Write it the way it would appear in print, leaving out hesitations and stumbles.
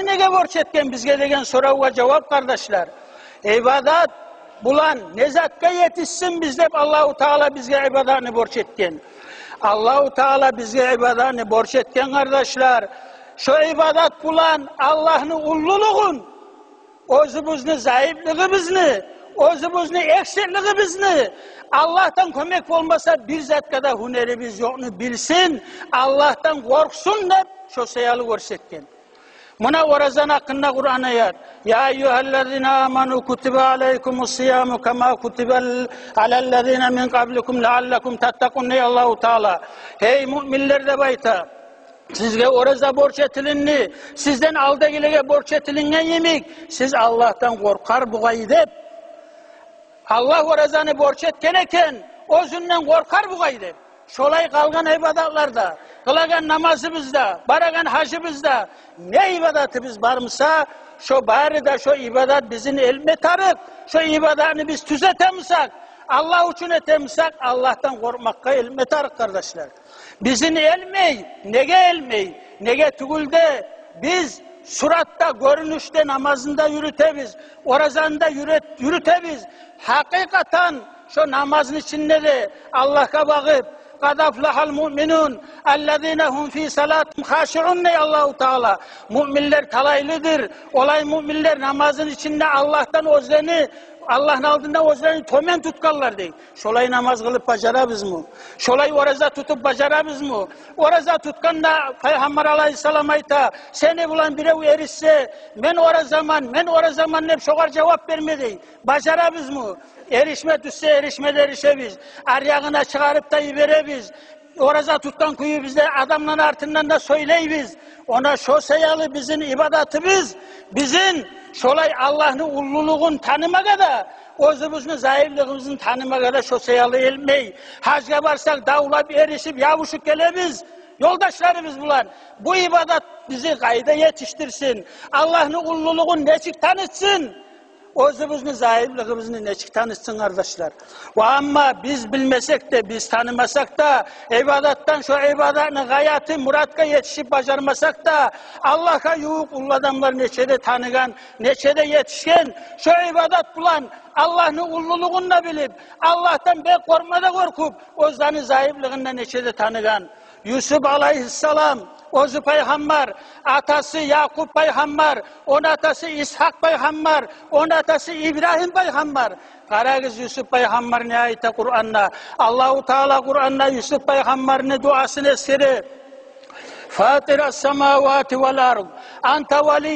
nege borç etken bizge degen soruğa cevap kardeşler. İbadat bulan nezatga yetişsin biz dep Allahu Teala bizge ibadatını borç etken. Allahu Teala bizge ibadatını borç etken kardeşler. Şu ibadat bulan Allah'ın ulluluğun, özümüzni, zayıflığımızını, özümüzni, eksikliğimizni, Allah'tan kömek olmasa bir zat kadar hunerimiz yokunu bilsin, Allah'tan korksun da şu seyalı görsetken. Muna orazan hakkında Kur'an ayet. Ya eyyühellezine amanu kutibe aleykumus siyamu kema kutibe alellezine min kablikum leallekum tattakun ey Allahu Teala. Hey müminler de bayta. Sizge oraza borç etilinni, sizden aldagilege borç etilingen yemek, siz Allah'tan korkar buğayı dep. Allah orazanı borç etken eken, özünden korkar buğayı dep. Şolay kalgan ibadatlarda, kılagan namazımızda, baragan hacımızda, ne ibadatımız varmısa, şu bari da şu ibadat bizim elme tarık, şu ibadatını biz tüzetemizsak, Allah için etemizsak, Allah'tan korkmakka elme tarık kardeşler. Bizim elmey, nege elmey, nege tügülde biz suratta, görünüşte, namazında yürütebiz, orazanda yürütebiz. Hakikaten şu namazın içinde de Allah'a bakıp, قَدْ أَفْلَحَ الْمُؤْمِنُونَ اَلَّذ۪ينَ هُمْ ف۪ي صَلَاتِهِمْ خَاشِعُونَ ey Allahu Teala. Müminler talaylıdır. Olay müminler namazın içinde Allah'tan özleni, Allah'ın aldığında özleni tömen tutkallar değil. Şolay namaz kılıp bacarabız mı? Şolay oraza tutup bacarabız mı? Oraza tutkan da Peygamber Aleyhisselam ayta, seni bulan bire erişse, men ora zaman hep şogar cevap vermedi. Bacarabız mı? Erişme düşse erişmede erişebiz. Aryağına çıkarıp da verebiz. Oraza tuttan kuyu bizde adamların artından da söyleyibiz. Ona şo seyalı bizim ibadatımız, bizim şolay Allah'ın ulluluğun tanımaga da, özümüzün zayıflığımızın tanımaga da şo seyalı elmey. Hacga varsak davulap erişip yavuşuk gelebiz. Yoldaşlarımız bulan. Bu ibadat bizi kayda yetiştirsin. Allah'ın ulluluğun neçik tanıtsın. Özümüzün zayıflığımızın neçik tanıtsın kardeşler. Ve ama biz bilmesek de, biz tanımasak da, ibadattan şu ibadatın gayatı, muratka yetişip bacarmasak da, Allah'a yuğuk ulu adamlar neçede tanıgan, neçede yetişken, şu ibadat bulan, Allah'ın ulluluğunu da bilip, Allah'tan bek korkmada korkup, özlerinin zayıflığında neçede tanıgan. Yusuf Aleyhisselam, özü peygamber, atası Yakup peygamber, onun atası İshak peygamber, onun atası İbrahim peygamber. Karagız Yusuf peygamber ne ayette Kur'an'da. Allahu Teala Kur'an'da Yusuf peygamberin duasını esiri. Fatiras semavati vel ard. Anta veli